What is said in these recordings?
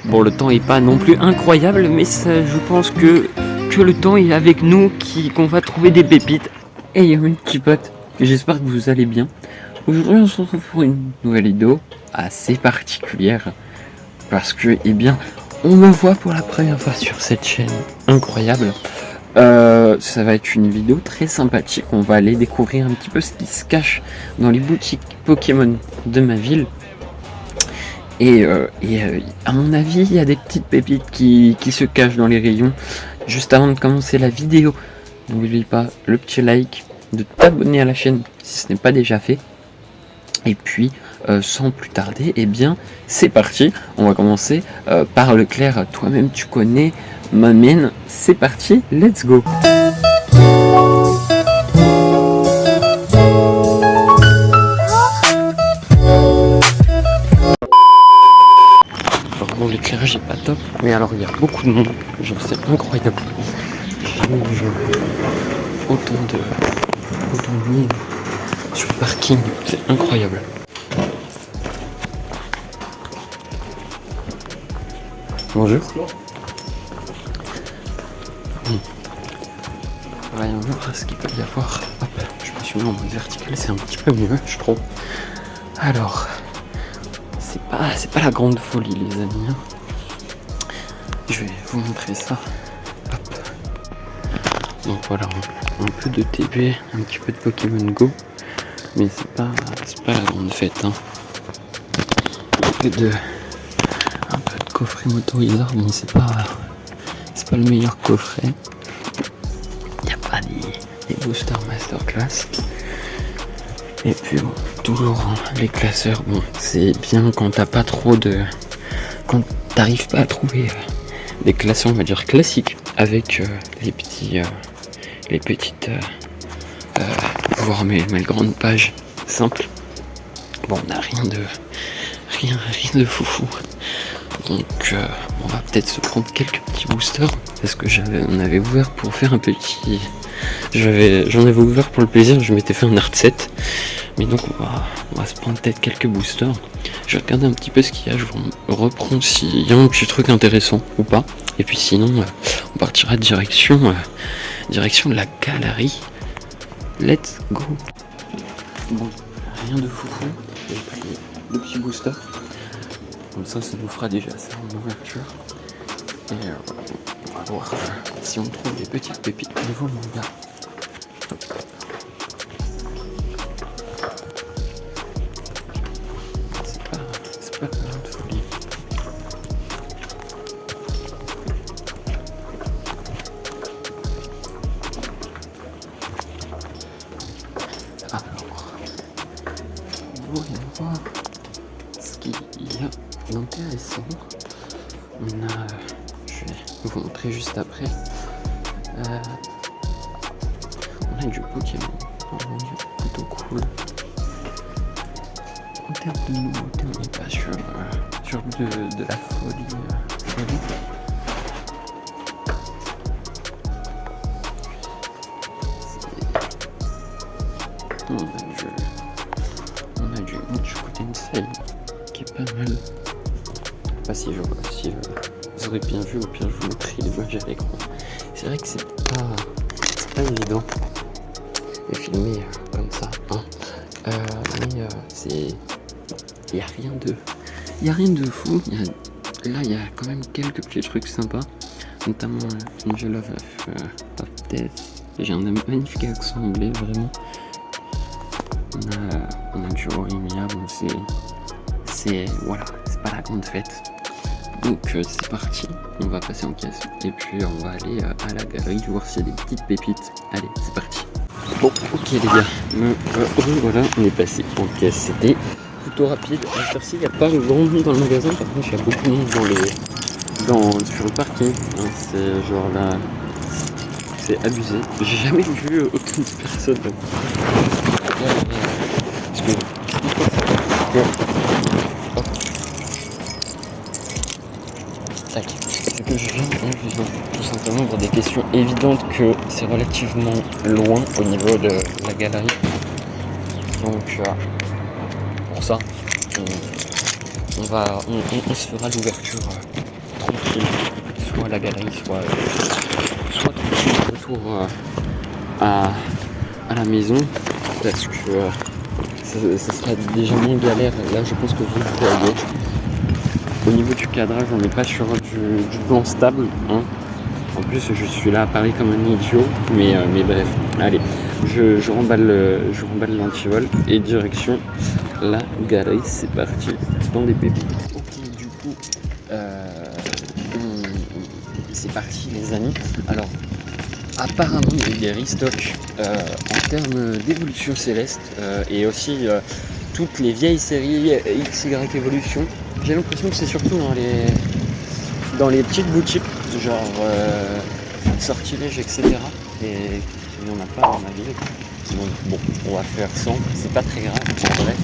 Bon, le temps est pas non plus incroyable, mais ça, je pense que le temps est avec nous, qu'on va trouver des pépites. Hey mes petits potes, j'espère que vous allez bien. Aujourd'hui on se retrouve pour une nouvelle vidéo assez particulière. Parce que, eh bien, on me voit pour la première fois sur cette chaîne incroyable. Ça va être une vidéo très sympathique. On va aller découvrir un petit peu ce qui se cache dans les boutiques Pokémon de ma ville. Et à mon avis, il y a des petites pépites qui se cachent dans les rayons. Juste avant de commencer la vidéo, n'oublie pas le petit like, de t'abonner à la chaîne si ce n'est pas déjà fait. Et puis, sans plus tarder, eh bien, c'est parti. On va commencer par Leclerc. Toi-même, tu connais ma mine. C'est parti, let's go. Bon, l'éclairage est pas top, mais alors il y a beaucoup de monde, genre c'est incroyable. J'ai jamais vu autant de monde sur le parking, c'est incroyable. Bonjour. Voyons voir ce qu'il peut y avoir. Hop, je me suis mis en mode vertical, c'est un petit peu mieux, je trouve. Alors, c'est pas la grande folie, les amis. Je vais vous montrer ça. Hop. Donc voilà, un peu de TB, un petit peu de Pokémon Go, mais c'est pas la grande fête. Hein. Un peu de coffret motoriseur, bon c'est pas le meilleur coffret. Il n'y a pas des boosters masterclass. Et puis bon, toujours les classeurs, bon c'est bien quand t'as pas trop de... quand t'arrives pas à trouver des classeurs on va dire classiques avec les petites voire mes grandes pages simples. Bon on n'a rien de foufou. Donc on va peut-être se prendre quelques petits boosters parce que on avait ouvert pour faire un petit... J'en avais ouvert pour le plaisir, je m'étais fait un art set. Mais donc on va se prendre peut-être quelques boosters. Je vais regarder un petit peu ce qu'il y a, je vous reprends s'il y a un petit truc intéressant ou pas. Et puis sinon on partira direction de la galerie. Let's go. Bon, rien de foufou. J'ai pris le petit booster. Comme ça nous fera déjà ça en ouverture. Et on va voir si on trouve des petites pépites niveau manga. C'est pas plein de folie. Alors, voyons voir ce qu'il y a d'intéressant. Je vais vous montrer juste après. On a du Pokémon, plutôt cool. En termes de nouveauté, on n'est pas sur de la folie. On a du Ichigo Tensei qui est pas mal. Je sais pas si vous aurez bien vu, au pire je vous montrerai l'image à l'écran. C'est vrai que c'est pas évident de filmer comme ça, hein. Mais il y a rien de fou. Là il y a quand même quelques petits trucs sympas, notamment Angel of Death. J'ai un magnifique accent anglais, vraiment. On a du Orimia, bon voilà, c'est pas la grande fête. Donc c'est parti, on va passer en caisse et puis on va aller à la galerie voir s'il y a des petites pépites. Allez, c'est parti. Bon, ok les gars, voilà, on est passé en caisse, c'était plutôt rapide. À cette heure-ci, il n'y a pas grand monde dans le magasin, par contre il y a beaucoup de monde sur le parking. Hein, c'est genre là, c'est abusé. J'ai jamais vu aucune personne. Tac. C'est que je viens tout simplement pour des questions évidentes que c'est relativement loin au niveau de la galerie. Donc pour ça, on se fera l'ouverture tranquille, soit à la galerie, soit tranquille retour à la maison, parce que ça sera déjà moins galère. Là, je pense que vous le voyez. Au niveau du cadrage, on n'est pas sur du plan stable, hein. En plus, je suis là à Paris comme un idiot, mais bref, allez, je remballe l'antivol et direction la galerie, c'est parti, dans des bébés. Ok, du coup, c'est parti les amis. Alors, apparemment, il y a eu des restocks en termes d'évolution céleste et aussi toutes les vieilles séries XY Evolution. J'ai l'impression que c'est surtout dans les petites boutiques, genre Sortilège, etc. Et il n'y en a pas dans ma ville. Bon, on va faire 100, c'est pas très grave en vrai.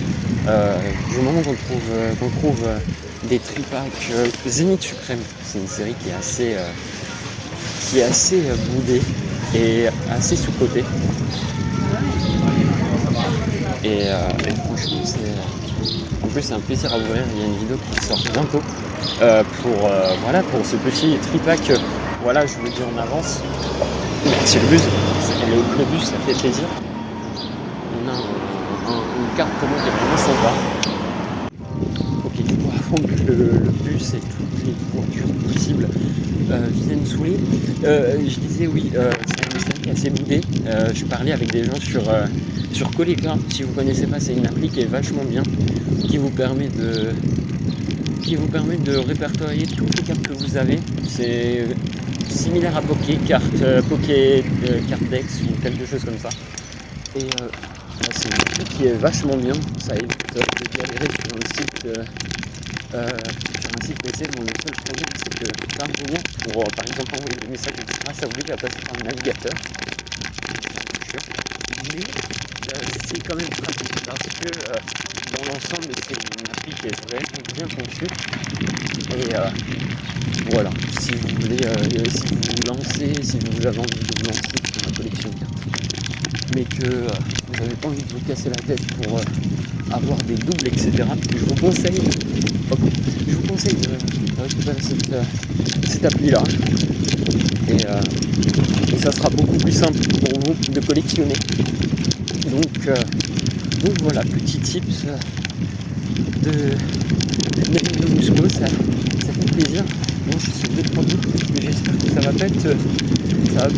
Du moment qu'on trouve des tripacks Zénith Suprême, c'est une série qui est assez boudée et assez sous-cotée. Et franchement, en plus c'est un plaisir à ouvrir. Il y a une vidéo qui sort bientôt pour ce petit tripack. Voilà, je vous le dis en avance. C'est le bus, ça fait plaisir. On a une carte commande qui est vraiment sympa. Ok, du coup, avant que le bus et toutes les voitures possibles viennent saouler, je disais oui, c'est une série qui est assez boudée. Je parlais avec des gens sur Coleca. Si vous ne connaissez pas, c'est une appli qui est vachement bien, qui vous permet de répertorier toutes les cartes que vous avez. C'est similaire à Pokédex ou quelque chose comme ça. Et c'est une appli qui est vachement bien. Ça évite de galérer sur un site PC. Bon, le seul problème, c'est que par exemple envoyer des messages, etc., ça oblige à passer par le navigateur. Mais c'est quand même pratique parce que dans l'ensemble, c'est une appli qui est vraiment bien conçue. Et voilà, si vous voulez, si vous vous lancez, si vous avez envie de vous lancer dans la collection de cartes, mais que vous n'avez pas envie de vous casser la tête pour avoir des doubles, etc., je vous conseille de récupérer cette appli-là. Et ça sera beaucoup plus simple pour vous de collectionner. Donc voilà, petit tips de Musco, ça fait plaisir. Bon, je suis sur 2-3 doutes, mais j'espère que ça va pas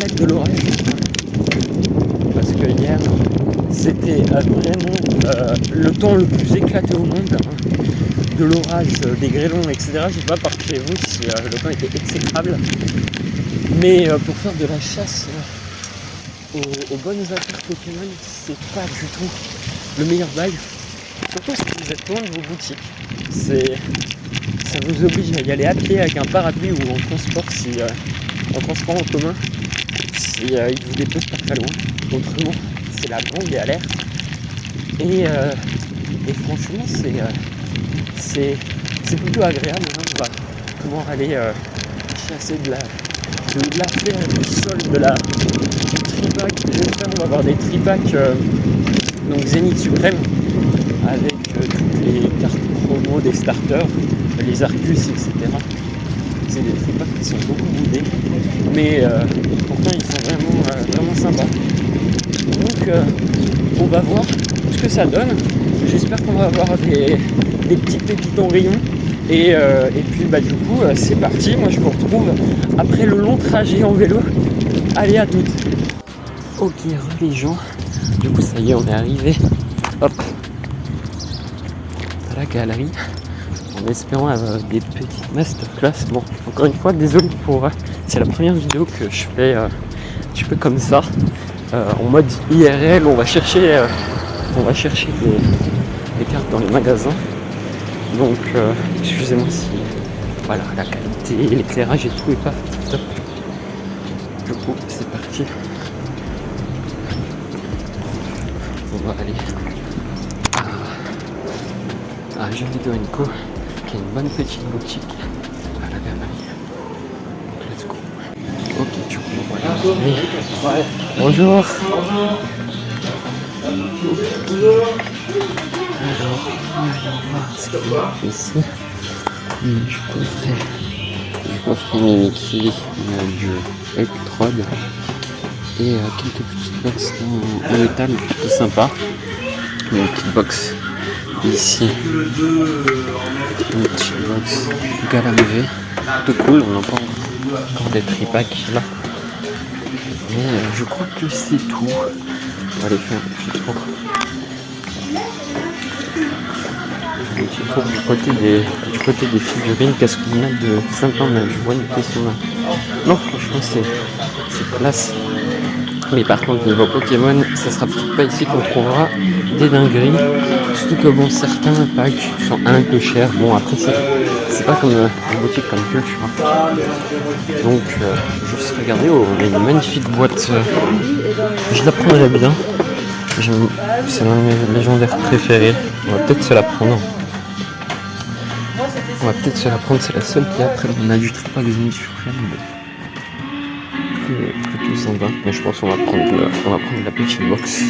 être de l'orage. Parce que hier, c'était vraiment le temps le plus éclaté au monde. De l'orage, des grêlons, etc. Je ne sais pas par chez vous si le temps était exécrable. Mais pour faire de la chasse aux bonnes affaires Pokémon, c'est pas du tout le meilleur bail. Surtout si vous êtes loin de vos boutiques. Ça vous oblige à y aller à pied avec un parapluie ou en transport en commun si il vous dépose pas très loin. Autrement, c'est la grande galère. Et franchement, c'est plutôt agréable. Hein. On va pouvoir aller chasser de la fleur, du sol, du tripack. J'espère qu'on va avoir des tripacks donc Zénith Suprême avec toutes les cartes promo des starters, les Arcus, etc. C'est des tripacks qui sont beaucoup boudés, mais pourtant ils sont vraiment sympas. Donc on va voir ce que ça donne. J'espère qu'on va avoir des petites pépites en rayon. Et puis du coup c'est parti, moi je vous retrouve après le long trajet en vélo. Allez, à toutes. Ok les gens, du coup ça y est, on est arrivé hop à la galerie en espérant avoir des petites masterclass. Bon, encore une fois désolé pour c'est la première vidéo que je fais un petit peu comme ça en mode IRL. On va chercher des cartes dans les magasins. Donc excusez-moi si voilà, la qualité, l'éclairage et tout est pas top. Du coup c'est parti. On va aller à Jeuxvideo & Co, qui est une bonne petite boutique à la galerie. Let's go. Ok, du coup voilà. Ouais. Bonjour. Alors, on va voir ce qu'il y a ici. Je devrais trouver Offre Mickey, il y a du Electrode et quelques petites box en métal plutôt sympa. Il y a une petite box ici, une petite box Galamvé, plutôt cool, on n'a pas encore des tripacks là. Mais je crois que c'est tout. On va aller faire un petit tour. Un petit tour du côté des figurines. Qu'est-ce qu'on a de sympa? Je vois une question là. Non, franchement, c'est classe. Mais par contre, niveau Pokémon, ça sera peut-être pas ici qu'on trouvera des dingueries. Surtout que bon, certains packs sont un peu chers. Bon, après, c'est pas comme une boutique comme Cult, tu vois. Donc, juste regarder, on a une magnifique boîte. Je la prendrais bien. C'est l'un de mes légendaires préférés. On va peut-être se la prendre. C'est la seule qui a. Après, on a du tripack Zenith Supreme. Plutôt sympa, mais je pense qu'on va prendre la petite box.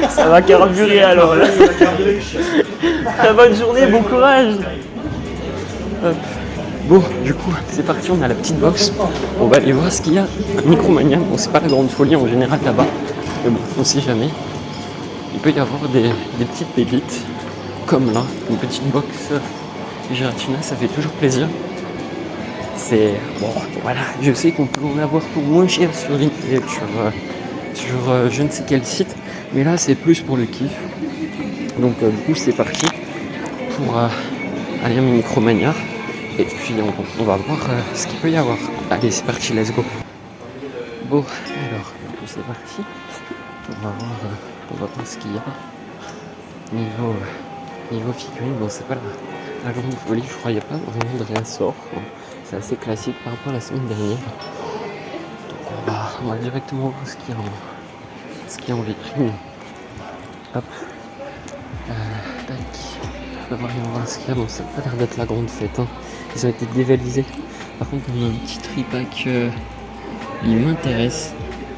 Ça va carburer alors là. Très bonne journée, bon courage. Hop. Bon, du coup, c'est parti, on a la petite box. On va aller voir ce qu'il y a. Micromania, bon, c'est pas la grande folie en général là-bas. Mais bon, on sait jamais. Il peut y avoir des petites pépites. Comme là, une petite box Giratina, ça fait toujours plaisir. C'est bon, voilà, je sais qu'on peut en avoir pour moins cher sur Vinted, sur je ne sais quel site, mais là c'est plus pour le kiff. Donc du coup c'est parti pour aller à Micromania et puis on va voir ce qu'il peut y avoir. Allez, c'est parti, let's go. Bon, alors du coup c'est parti. On va voir ce qu'il y a. Niveau figurine, bon c'est pas la grande folie, je crois qu'il n'y a pas vraiment de réassort. C'est assez classique par rapport à la semaine dernière. Donc on va directement voir ce qu'il y a en vitrine. Hop. Tac. On va voir ce qu'il y a. Bon, ça n'a pas l'air d'être la grande fête. Hein. Ils ont été dévalisés. Par contre, on a un petit tripack. Il m'intéresse.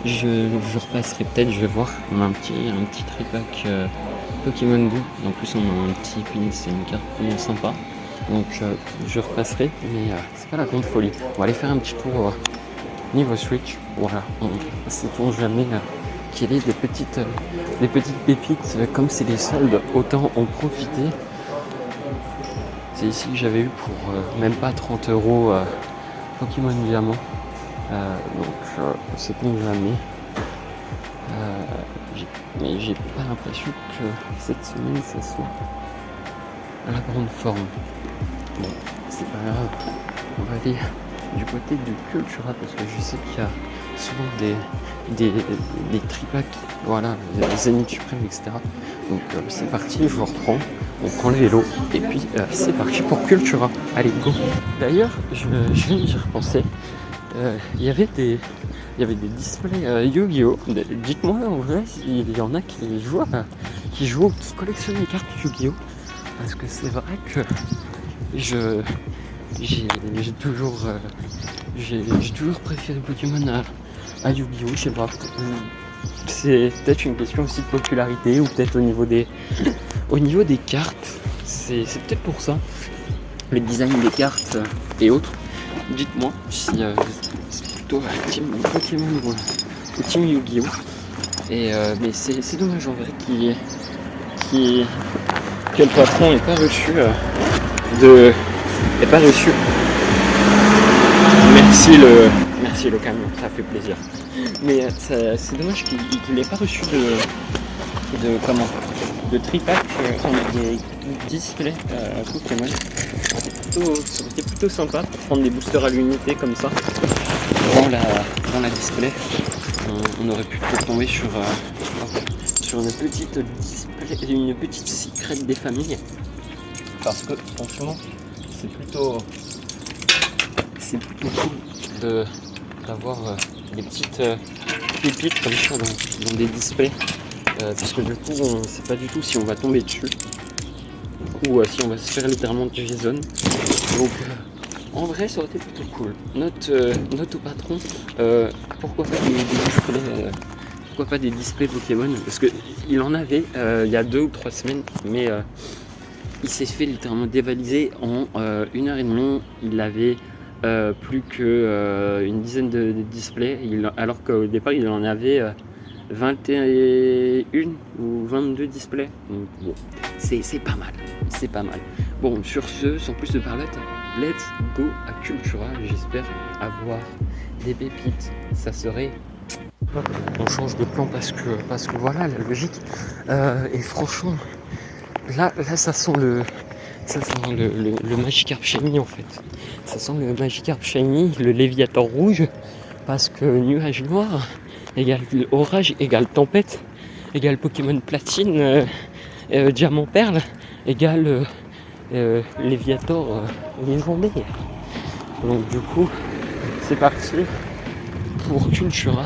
Je repasserai peut-être, je vais voir. On a un petit tripack Pokémon Go. En plus, on a un petit pin, c'est une carte vraiment sympa. Donc je repasserai, mais c'est pas la grande folie. On va aller faire un petit tour niveau Switch. Voilà, on ne sait jamais qu'il y ait des petites pépites. Comme c'est des soldes, autant en profiter. C'est ici que j'avais eu pour même pas 30 € Pokémon Diamant. Donc c'est bon jamais. Mais j'ai pas l'impression que cette semaine ça soit à la grande forme. Bon, c'est pas grave. On va aller du côté de Cultura parce que je sais qu'il y a souvent des tripacks, voilà, des Zenith Supreme, etc. Donc c'est parti, je vous reprends. On prend le vélo et puis c'est parti pour Cultura. Allez, go. D'ailleurs, je viens d'y repenser. Il y avait des displays Yu-Gi-Oh! Dites-moi en vrai s'il y en a qui collectionnent les cartes Yu-Gi-Oh! Parce que c'est vrai que j'ai toujours préféré Pokémon à Yu-Gi-Oh! Je sais pas. C'est peut-être une question aussi de popularité ou peut-être au niveau des cartes. C'est peut-être pour ça. Le design des cartes et autres. Dites-moi si c'est plutôt team Pokémon ou team Yu-Gi-Oh! Mais c'est dommage en vrai que le patron n'ait pas reçu merci le camion, ça fait plaisir. Mais c'est dommage qu'il n'ait pas reçu de tripack, des displays Pokémon. été plutôt sympa pour prendre des boosters à l'unité comme ça. Dans la display, on aurait pu tomber sur une petite secret des familles. Parce que franchement, c'est plutôt cool d'avoir des petites pépites comme ça dans des displays. Parce que du coup, on ne sait pas du tout si on va tomber dessus ou si on va se faire littéralement JSON. Donc en vrai, ça aurait été plutôt cool. Note au patron, pourquoi pas des displays Pokémon, parce qu'il en avait il y a 2 ou 3 semaines, mais il s'est fait littéralement dévaliser en 1h30. Il avait plus qu'une dizaine de displays, alors qu'au départ il en avait 21 ou 22 displays. Donc bon, c'est pas mal. Bon, sur ce, sans plus de parler, let's go à Cultura. J'espère avoir des pépites. Ça serait... On change de plan parce que voilà la logique. Et franchement, là ça sent le Magikarp Shiny en fait. Ça sent le Magikarp Shiny, le Léviator rouge, parce que nuage noir égale orage égale tempête égale Pokémon platine diamant perle égale Léviator légendaire. Donc du coup c'est parti pour Cultura.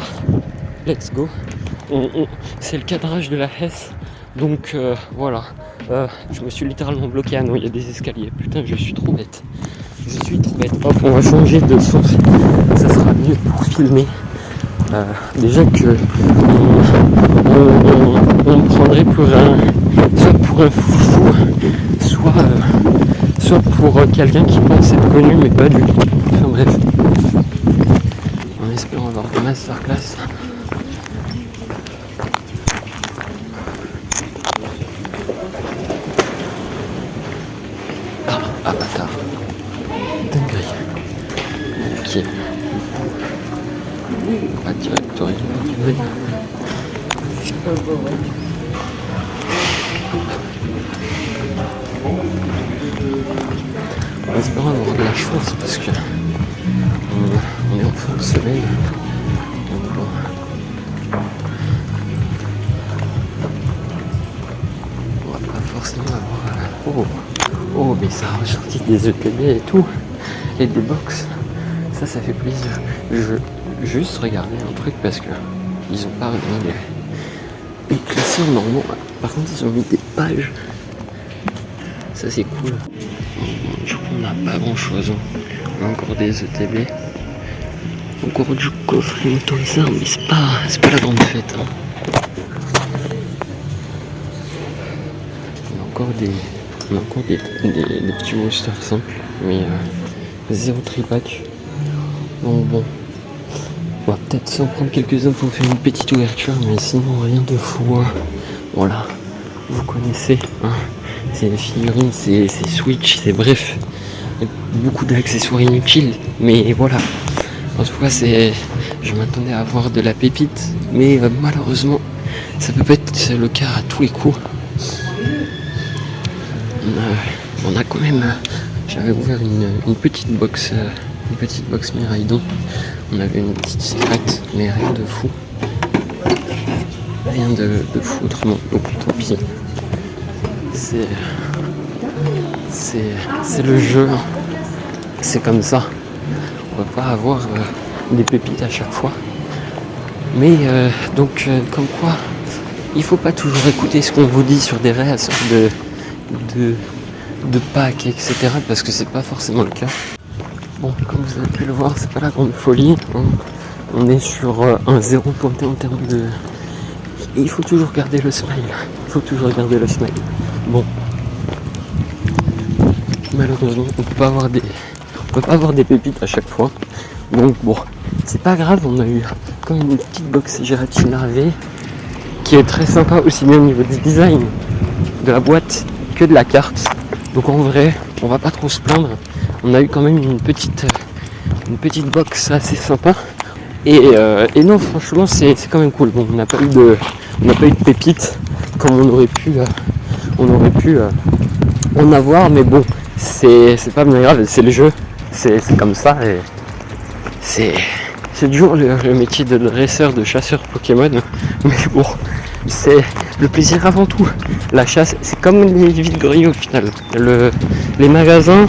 Let's go. C'est le cadrage de la Hesse. Donc voilà. Je me suis littéralement bloqué. Ah non, il y a des escaliers. Putain, je suis trop bête. Hop, on va changer de sens. Ça sera mieux pour filmer. Déjà que on me prendrait soit pour un foufou, soit pour quelqu'un qui pense être connu mais pas du tout. Enfin bref. En espérant avoir des masterclass. Ah bâtard. Dinguerie. Ok. Pas directoire. En espérant avoir de la chance parce que on est en fin de semaine. Donc bon. On va pas forcément avoir... Oh mais ça a ressorti des ETB et tout. Et des box. Ça fait plaisir. Je juste regarder un truc parce que ils ont pas mis les classeurs normaux. Par contre ils ont mis des pages. Ça c'est cool. Du coup on n'a pas grand chose. On a encore des ETB. Encore du coffret motorisé, mais c'est pas la grande fête. Hein. On a encore des petits boosters simples, mais zéro tripack. Donc bon, on va peut-être s'en prendre quelques-uns pour faire une petite ouverture, mais sinon rien de fou. Hein. Voilà, vous connaissez, hein. C'est les figurines, c'est Switch, c'est bref, beaucoup d'accessoires inutiles, mais voilà. En tout cas, je m'attendais à avoir de la pépite, mais malheureusement, ça peut pas être le cas à tous les coups. On a quand même, j'avais ouvert une petite box Miraidon. On avait une petite secrète, mais rien de fou. Rien de fou autrement. Donc tant pis. C'est le jeu. C'est comme ça. On va pas avoir des pépites à chaque fois. Mais donc comme quoi, il faut pas toujours écouter ce qu'on vous dit sur des réels de packs, etc. parce que c'est pas forcément le cas. Bon, comme vous avez pu le voir, c'est pas la grande folie. On est sur un 0 pointé en termes de... Et il faut toujours garder le smile. Bon. Malheureusement, on peut pas avoir des pépites à chaque fois. Donc bon, c'est pas grave, on a eu comme une petite box gélatine larvée qui est très sympa aussi bien au niveau du design de la boîte que de la carte. Donc en vrai, on va pas trop se plaindre. On a eu quand même une petite box assez sympa. Et non, franchement, c'est quand même cool. Bon, on n'a pas eu de pépites comme on aurait pu en avoir, mais bon, c'est pas bien grave, c'est le jeu, c'est comme ça et c'est dur le métier de dresseur, de chasseur Pokémon, mais bon, c'est le plaisir avant tout. La chasse, c'est comme les vides-greniers au final. Les magasins,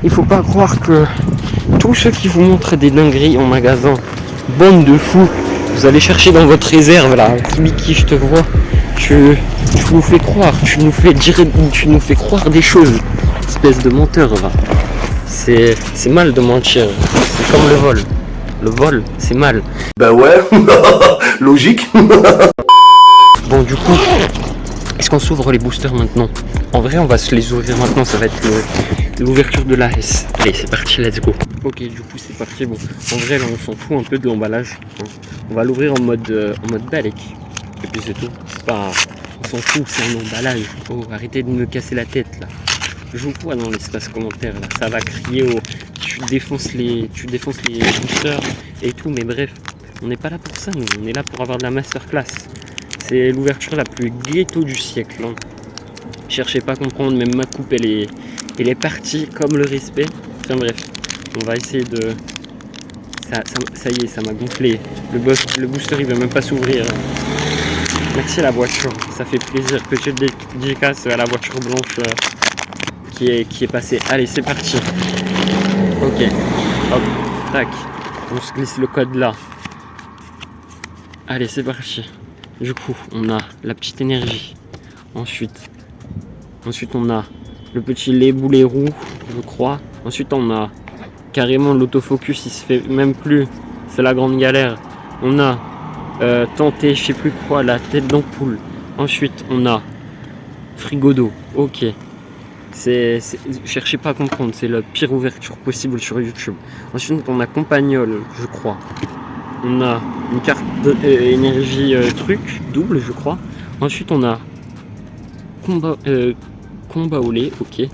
il faut pas croire que tous ceux qui vous montrent des dingueries en magasin, bande de fous, vous allez chercher dans votre réserve là, Kibiki, je te vois, tu nous fais croire, tu nous fais croire des choses, espèce de menteur va. C'est mal de mentir, c'est comme le vol. Le vol, c'est mal. Bah ouais, logique. Bon, du coup, est-ce qu'on s'ouvre les boosters maintenant? En vrai, on va se les ouvrir maintenant, ça va être l'ouverture de l'AS. Allez, c'est parti, let's go. Ok, du coup, c'est parti. Bon, en vrai, là, on s'en fout un peu de l'emballage. On va l'ouvrir en mode balèque. Et puis c'est tout. C'est pas... On s'en fout, c'est un emballage. Oh, arrêtez de me casser la tête, là. Je vous vois dans l'espace commentaire, là. Ça va crier au... Tu défonces les boosters et tout, mais bref. On n'est pas là pour ça, nous. On est là pour avoir de la masterclass. C'est l'ouverture la plus ghetto du siècle. Hein. Cherchez pas à comprendre, même ma coupe, elle est partie comme le respect. Enfin bref, on va essayer de... Ça y est, ça m'a gonflé. Le booster, il veut même pas s'ouvrir. Merci à la voiture, ça fait plaisir. Petite dédicace à la voiture blanche qui est passée. Allez, c'est parti. Ok, hop, tac. On se glisse le code là. Allez, c'est parti. Du coup, on a la petite énergie. Ensuite, on a le petit lait boulet roux, je crois. Ensuite, on a carrément l'autofocus, il se fait même plus. C'est la grande galère. On a tenté, je sais plus quoi, la tête d'ampoule. Ensuite, on a frigo d'eau. Ok. Cherchez pas à comprendre, c'est la pire ouverture possible sur YouTube. Ensuite, on a Compagnol, je crois. On a une carte énergie truc, double je crois. Ensuite on a combat au lait, ok.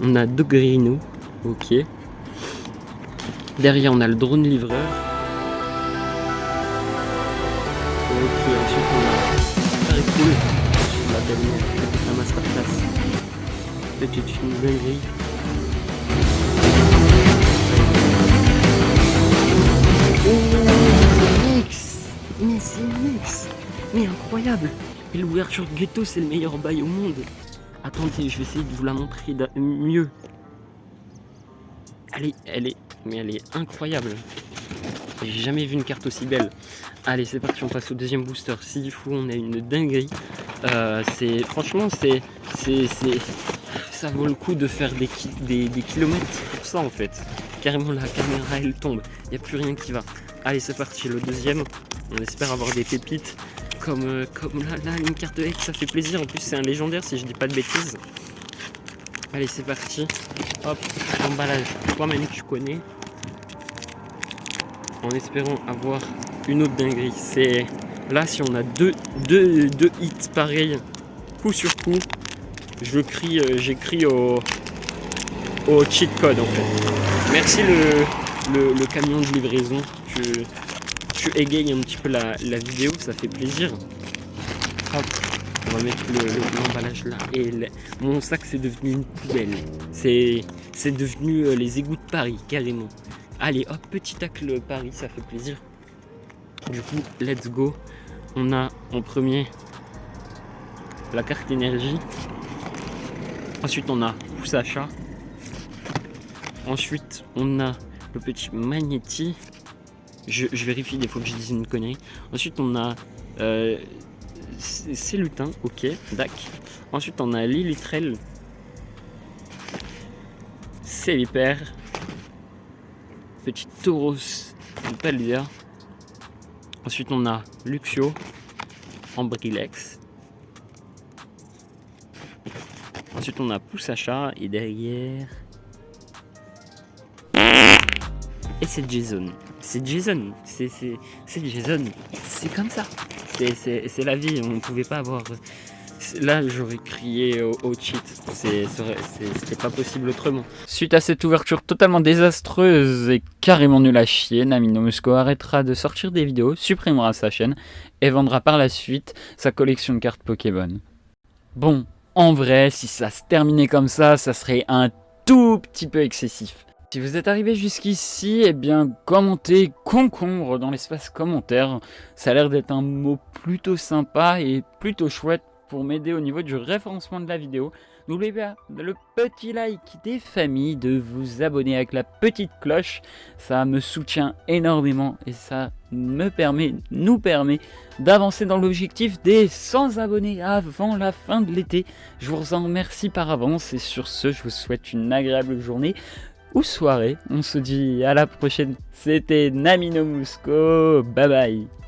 On a Dogrino, ok. Derrière on a le drone livreur. Ok, ensuite on a très cool. La belle la masterclass. Petite une dinguerie. Mais c'est Nux, mais incroyable. Et l'ouverture ghetto, c'est le meilleur bail au monde. Attendez, je vais essayer de vous la montrer mieux. Elle est incroyable. J'ai jamais vu une carte aussi belle. Allez, c'est parti, on passe au deuxième booster. S'il faut, on a une dinguerie. Franchement, ça vaut le coup de faire des kilomètres pour ça en fait. Carrément, la caméra elle tombe. Il n'y a plus rien qui va. Allez, c'est parti, le deuxième. On espère avoir des pépites comme là, une carte X, ça fait plaisir. En plus, c'est un légendaire si je dis pas de bêtises. Allez, c'est parti. Hop, l'emballage. Toi-même, tu connais. En espérant avoir une autre dinguerie. C'est là, si on a deux hits pareils, coup sur coup, j'écris au cheat code en fait. Merci le camion de livraison. Tu égayes un petit peu la vidéo, ça fait plaisir. Hop, on va mettre l'emballage là. Et mon sac c'est devenu une poubelle. C'est devenu les égouts de Paris, carrément. Allez, hop, petit tacle Paris, ça fait plaisir. Du coup, let's go. On a en premier la carte énergie. Ensuite, on a pouce achat. Ensuite, on a le petit Magnéti. Je vérifie des fois que je dise une connerie. Ensuite, on a c'est lutin, ok, dac. Ensuite, on a Lilitrel. C'est l'hyper. Petit Tauros de Paldea. Ensuite, on a Luxio. Ambrilex. Ensuite, on a pouce achat. Et derrière. Et c'est Jason. C'est Jason. C'est Jason. C'est comme ça. C'est la vie. On ne pouvait pas avoir. Là, j'aurais crié au cheat. C'était pas possible autrement. Suite à cette ouverture totalement désastreuse et carrément nulle à chier, Namino Musco arrêtera de sortir des vidéos, supprimera sa chaîne et vendra par la suite sa collection de cartes Pokémon. Bon, en vrai, si ça se terminait comme ça serait un tout petit peu excessif. Si vous êtes arrivé jusqu'ici, eh bien commentez concombre dans l'espace commentaire. Ça a l'air d'être un mot plutôt sympa et plutôt chouette pour m'aider au niveau du référencement de la vidéo. N'oubliez pas le petit like des familles, de vous abonner avec la petite cloche. Ça me soutient énormément et ça nous permet d'avancer dans l'objectif des 100 abonnés avant la fin de l'été. Je vous en remercie par avance et sur ce, je vous souhaite une agréable journée ou soirée. On se dit à la prochaine. C'était Namino Musco. Bye bye.